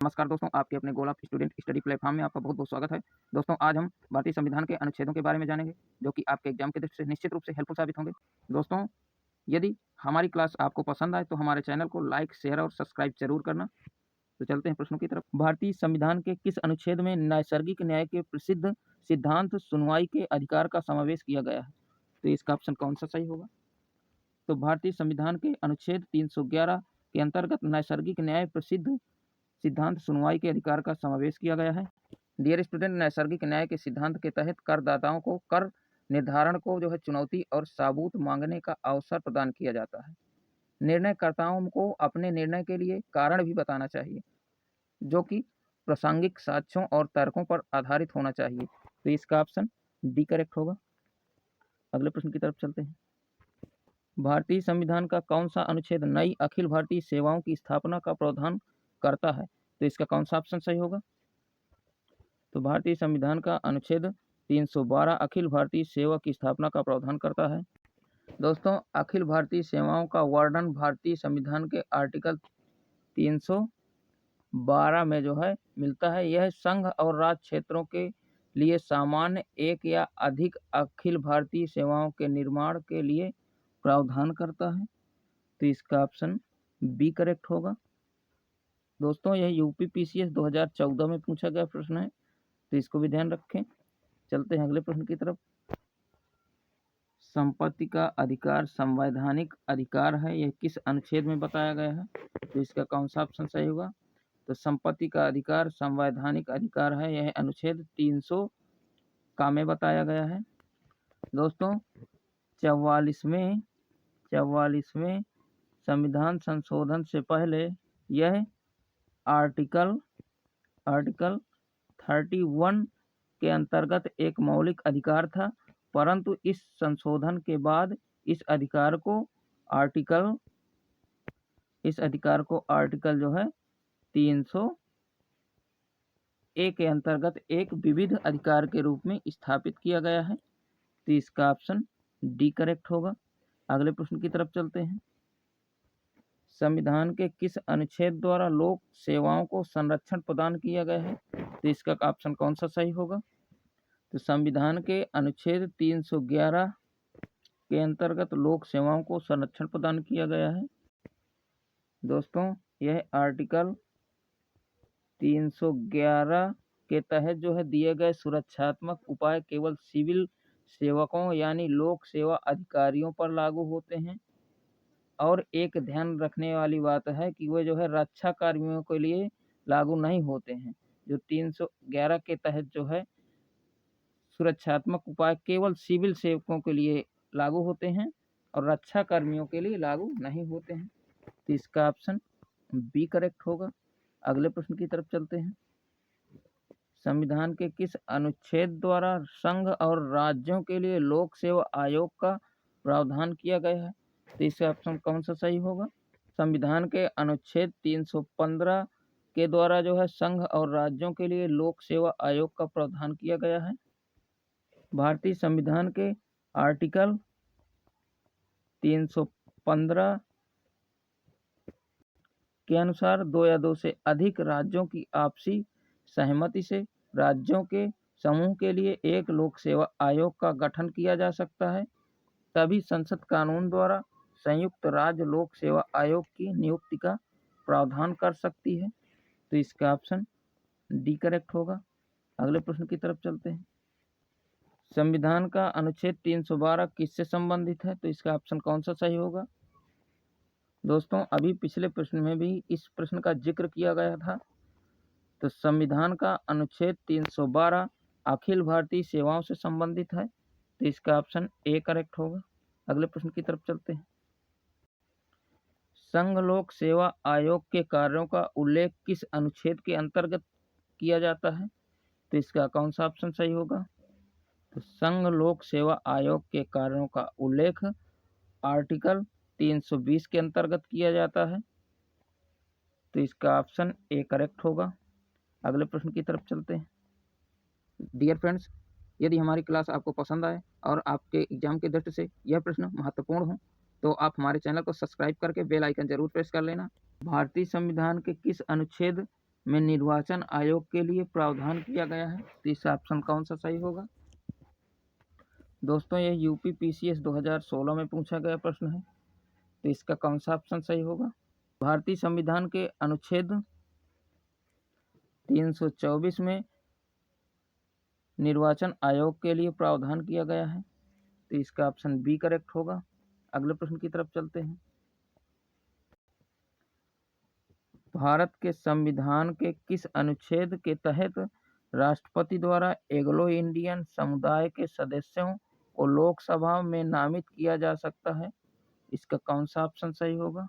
नमस्कार दोस्तों, आपके अपने goal of student study platform में आपका बहुत-बहुत स्वागत है। दोस्तों, आज हम भारतीय संविधान के अनुच्छेदों के बारे में जानेंगे, जो कि आपके एग्जाम की दृष्टि से निश्चित रूप से हेल्पफुल साबित होंगे। दोस्तों, यदि हमारी क्लास आपको पसंद आए, तो हमारे चैनल को लाइक, शेयर और सब्सक्राइब ज़रूर करना। तो चलते हैं प्रश्नों की तरफ। भारतीय संविधान के किस अनुच्छेद में नैसर्गिक न्याय के प्रसिद्ध सिद्धांत सुनवाई के अधिकार का समावेश किया गया है? तो इसका ऑप्शन कौन-सा सही होगा? तो भारतीय संविधान के अनुच्छेद 311 के अंतर्गत नैसर्गिक न्याय प्रसिद्ध सिद्धांत सुनवाई के अधिकार का समावेश किया गया है। डियर स्टूडेंट, नैसर्गिक न्याय के सिद्धांत के तहत करदाताओं को कर निर्धारण को चुनौती और सबूत मांगने का अवसर प्रदान किया जाता है। निर्णयकर्ताओं को अपने निर्णय के लिए कारण भी बताना चाहिए, जो कि प्रासंगिक साक्ष्यों और तर्कों पर आधारित होना चाहिए। तो इसका ऑप्शन डी करेक्ट होगा। अगले प्रश्न की तरफ चलते हैं। भारतीय संविधान का कौन सा अनुच्छेद नई अखिल भारतीय सेवाओं की स्थापना का प्रावधान करता है? तो इसका कौन सा ऑप्शन सही होगा? तो भारतीय संविधान का अनुच्छेद 312 अखिल भारतीय सेवा की स्थापना का प्रावधान करता है। दोस्तों, अखिल भारतीय सेवाओं का वर्णन भारतीय संविधान के आर्टिकल 312 में मिलता है। यह संघ और राज्य क्षेत्रों के लिए सामान्य एक या अधिक अखिल भारतीय सेवाओं के निर्माण के लिए प्रावधान करता है। तो इसका ऑप्शन बी करेक्ट होगा। दोस्तों, यह यूपी पीसीएस 2014 में पूछा गया प्रश्न है, तो इसको भी ध्यान रखें। चलते हैं अगले प्रश्न की तरफ। संपत्ति का अधिकार संवैधानिक अधिकार है, यह किस अनुच्छेद में बताया गया है? तो इसका कौन सा ऑप्शन सही होगा? तो संपत्ति का अधिकार संवैधानिक अधिकार है, यह अनुच्छेद 300 का में बताया गया है। दोस्तों, 44वें संविधान संशोधन से पहले यह आर्टिकल 31 के अंतर्गत एक मौलिक अधिकार था, परंतु इस संशोधन के बाद इस अधिकार को आर्टिकल 300 के अंतर्गत एक विविध अधिकार के रूप में स्थापित किया गया है। तो इसका ऑप्शन डी करेक्ट होगा। अगले प्रश्न की तरफ चलते हैं। संविधान के किस अनुच्छेद द्वारा लोक सेवाओं को संरक्षण प्रदान किया गया है? तो इसका ऑप्शन कौन सा सही होगा? तो संविधान के अनुच्छेद 311 के अंतर्गत लोक सेवाओं को संरक्षण प्रदान किया गया है। दोस्तों, यह आर्टिकल 311 के तहत दिए गए सुरक्षात्मक उपाय केवल सिविल सेवकों यानी लोक सेवा अधिकारियों पर लागू होते हैं। और एक ध्यान रखने वाली बात है कि वे रक्षा कर्मियों के लिए लागू नहीं होते हैं। जो 311 के तहत सुरक्षात्मक उपाय केवल सिविल सेवकों के लिए लागू होते हैं और रक्षा कर्मियों के लिए लागू नहीं होते हैं। तो इसका ऑप्शन बी करेक्ट होगा। अगले प्रश्न की तरफ चलते हैं। संविधान के किस अनुच्छेद द्वारा संघ और राज्यों के लिए लोक सेवा आयोग का प्रावधान किया गया है? तो इसका ऑप्शन कौन सा सही होगा? संविधान के अनुच्छेद 315 के द्वारा संघ और राज्यों के लिए लोक सेवा आयोग का प्रावधान किया गया है। भारतीय संविधान के आर्टिकल 315 के अनुसार 2 या 2 से अधिक राज्यों की आपसी सहमति से राज्यों के समूह के लिए एक लोक सेवा आयोग का गठन किया जा सकता है। तभी संसद कानून द्वारा संयुक्त राज्य लोक सेवा आयोग की नियुक्ति का प्रावधान कर सकती है। तो इसका ऑप्शन डी करेक्ट होगा। अगले प्रश्न की तरफ चलते हैं। संविधान का अनुच्छेद 312 किससे संबंधित है? तो इसका ऑप्शन कौन सा सही होगा? दोस्तों, अभी पिछले प्रश्न में भी इस प्रश्न का जिक्र किया गया था। तो संविधान का अनुच्छेद 312 अखिल भारतीय सेवाओं से संबंधित है। तो इसका ऑप्शन ए करेक्ट होगा। अगले प्रश्न की तरफ चलते हैं। संघ लोक सेवा आयोग के कार्यों का उल्लेख किस अनुच्छेद के अंतर्गत किया जाता है? तो इसका कौन सा ऑप्शन सही होगा? तो संघ लोक सेवा आयोग के कार्यों का उल्लेख आर्टिकल 320 के अंतर्गत किया जाता है। तो इसका ऑप्शन ए करेक्ट होगा। अगले प्रश्न की तरफ चलते हैं। डियर फ्रेंड्स, यदि हमारी क्लास आपको पसंद आए और आपके एग्जाम की दृष्टि से यह प्रश्न महत्वपूर्ण हो, तो आप हमारे चैनल को सब्सक्राइब करके बेल आइकन जरूर प्रेस कर लेना। भारतीय संविधान के किस अनुच्छेद में निर्वाचन आयोग के लिए प्रावधान किया गया है? तो इसका ऑप्शन कौन सा सही होगा? दोस्तों ये यूपी पीसीएस 2016 में पूछा गया प्रश्न है, तो इसका कौन सा ऑप्शन सही होगा? भारतीय संविधान के अनुच्छेद 324 में निर्वाचन आयोग के लिए प्रावधान किया गया है, तो इसका ऑप्शन बी करेक्ट होगा। अगले प्रश्न की तरफ चलते हैं। भारत के संविधान के किस अनुच्छेद के तहत राष्ट्रपति द्वारा एंग्लो इंडियन समुदाय के सदस्यों को लोकसभा में नामित किया जा सकता है? इसका कौन सा ऑप्शन सही होगा?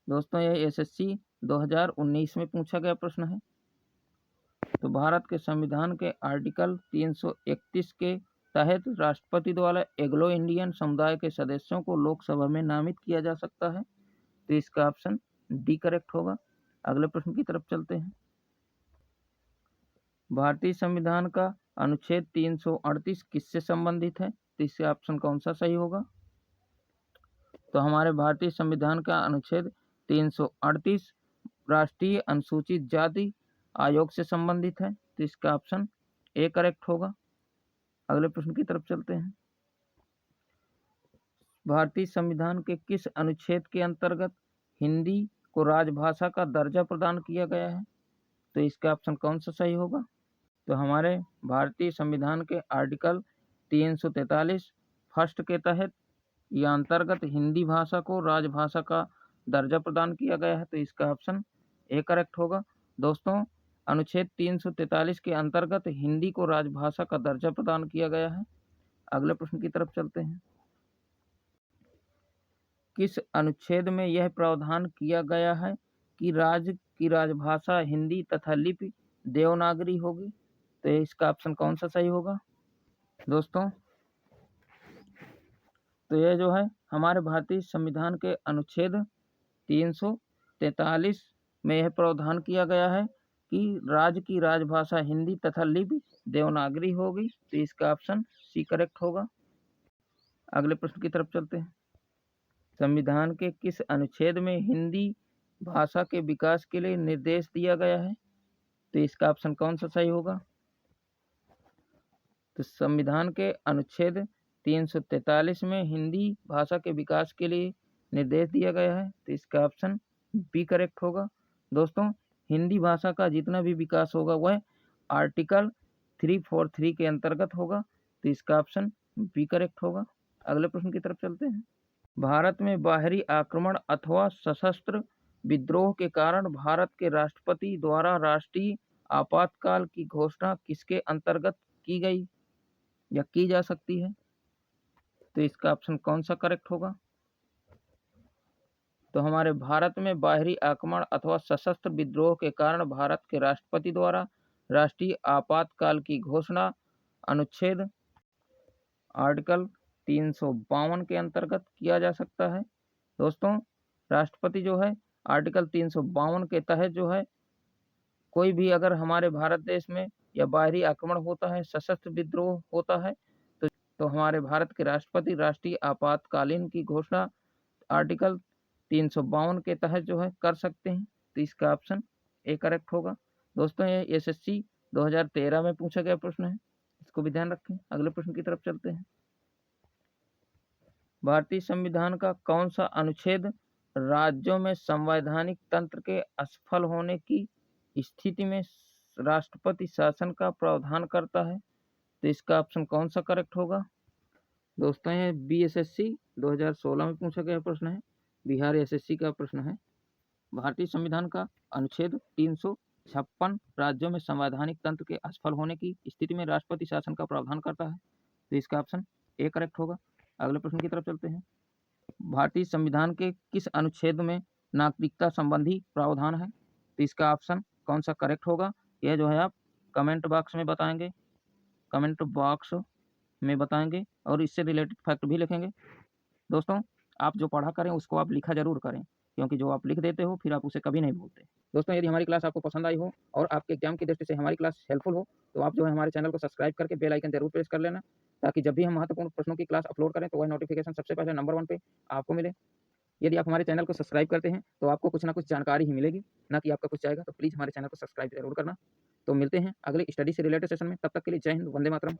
दोस्तों यह एसएससी 2019 में पूछा गया प्रश्न है। तो भारत के संविधान के आर्टिकल 331 के तहत राष्ट्रपति द्वारा एंग्लो इंडियन समुदाय के सदस्यों को लोकसभा में नामित किया जा सकता है, तो इसका ऑप्शन डी करेक्ट होगा। अगले प्रश्न की तरफ चलते हैं। भारतीय संविधान का अनुच्छेद 338 किससे संबंधित है? तो इसका ऑप्शन कौन सा सही होगा? तो हमारे भारतीय संविधान का अनुच्छेद 338 राष्ट्रीय अनुसूचित जाति आयोग से संबंधित है, तो इसका ऑप्शन ए करेक्ट होगा। अगले प्रश्न की तरफ चलते हैं। भारतीय संविधान के किस अनुच्छेद के अंतर्गत हिंदी को राजभाषा का दर्जा प्रदान किया गया है? तो इसका ऑप्शन कौन सा सही होगा? तो हमारे भारतीय संविधान के आर्टिकल 343 फर्स्ट के तहत या अंतर्गत हिंदी भाषा को राजभाषा का दर्जा प्रदान किया गया है, तो इसका ऑप्शन ए करेक्ट होगा। दोस्तों अनुच्छेद 343 के अंतर्गत हिंदी को राजभाषा का दर्जा प्रदान किया गया है। अगले प्रश्न की तरफ चलते हैं। किस अनुच्छेद में यह प्रावधान किया गया है कि राज्य की राजभाषा हिंदी तथा लिपि देवनागरी होगी? तो इसका ऑप्शन कौन सा सही होगा? दोस्तों तो यह जो है हमारे भारतीय संविधान के अनुच्छेद 343 में यह प्रावधान किया गया है कि राज्य की राजभाषा हिंदी तथा लिपि देवनागरी होगी, तो इसका ऑप्शन सी करेक्ट होगा। अगले प्रश्न की तरफ चलते हैं। संविधान के किस अनुच्छेद में हिंदी भाषा के विकास के लिए निर्देश दिया गया है? तो इसका ऑप्शन कौन सा सही होगा? तो संविधान के अनुच्छेद 343 में हिंदी भाषा के विकास के लिए निर्देश दिया गया है, तो इसका ऑप्शन बी करेक्ट होगा। दोस्तों हिंदी भाषा का जितना भी विकास होगा वह आर्टिकल 343 के अंतर्गत होगा, तो इसका ऑप्शन बी करेक्ट होगा। अगले प्रश्न की तरफ चलते हैं। भारत में बाहरी आक्रमण अथवा सशस्त्र विद्रोह के कारण भारत के राष्ट्रपति द्वारा राष्ट्रीय आपातकाल की घोषणा किसके अंतर्गत की गई या की जा सकती है? तो इसका ऑप्शन कौन सा करेक्ट होगा? तो हमारे भारत में बाहरी आक्रमण अथवा सशस्त्र विद्रोह के कारण भारत के राष्ट्रपति द्वारा राष्ट्रीय आपातकाल की घोषणा अनुच्छेद आर्टिकल 352 के अंतर्गत किया जा सकता है। दोस्तों राष्ट्रपति जो है आर्टिकल 352 के तहत जो है कोई भी अगर हमारे भारत देश में या बाहरी आक्रमण होता है, सशस्त्र विद्रोह होता है, तो हमारे भारत के राष्ट्रपति राष्ट्रीय आपातकालीन की घोषणा आर्टिकल 352 के तहत जो है कर सकते हैं, तो इसका ऑप्शन ए करेक्ट होगा। दोस्तों ये एसएससी 2013 में पूछा गया प्रश्न है, इसको भी ध्यान रखें। अगले प्रश्न की तरफ चलते हैं। भारतीय संविधान का कौन सा अनुच्छेद राज्यों में संवैधानिक तंत्र के असफल होने की स्थिति में राष्ट्रपति शासन का प्रावधान करता है? तो इसका ऑप्शन कौन सा करेक्ट होगा? दोस्तों ये बीएसएससी 2016 में पूछा गया प्रश्न है, बिहार एसएससी का प्रश्न है। भारतीय संविधान का अनुच्छेद 356 राज्यों में संवैधानिक तंत्र के असफल होने की स्थिति में राष्ट्रपति शासन का प्रावधान करता है, तो इसका ऑप्शन ए करेक्ट होगा। अगले प्रश्न की तरफ चलते हैं। भारतीय संविधान के किस अनुच्छेद में नागरिकता संबंधी प्रावधान है? तो इसका ऑप्शन कौन सा करेक्ट होगा, यह जो है आप कमेंट बॉक्स में बताएंगे, और इससे रिलेटेड फैक्ट भी लिखेंगे। दोस्तों आप जो पढ़ा करें उसको आप लिखा जरूर करें, क्योंकि जो आप लिख देते हो फिर आप उसे कभी नहीं भूलते। दोस्तों यदि हमारी क्लास आपको पसंद आई हो और आपके एग्जाम की दृष्टि से हमारी क्लास हेल्पफुल हो, तो आप जो है हमारे चैनल को सब्सक्राइब करके बेल आइकन जरूर प्रेस कर लेना, ताकि जब भी हम महत्वपूर्ण प्रश्नों की क्लास अपलोड करें तो वह नोटिफिकेशन सबसे पहले नंबर 1 पे आपको मिले। यदि आप हमारे चैनल को सब्सक्राइब करते हैं तो आपको कुछ ना कुछ जानकारी ही मिलेगी, ना कि आपका कुछ जाएगा। तो प्लीज़ हमारे चैनल को सब्सक्राइब ज़रूर करना। तो मिलते हैं अगले स्टडी से रिलेटेड सेशन में, तब तक के लिए जय हिंद, वंदे मातरम।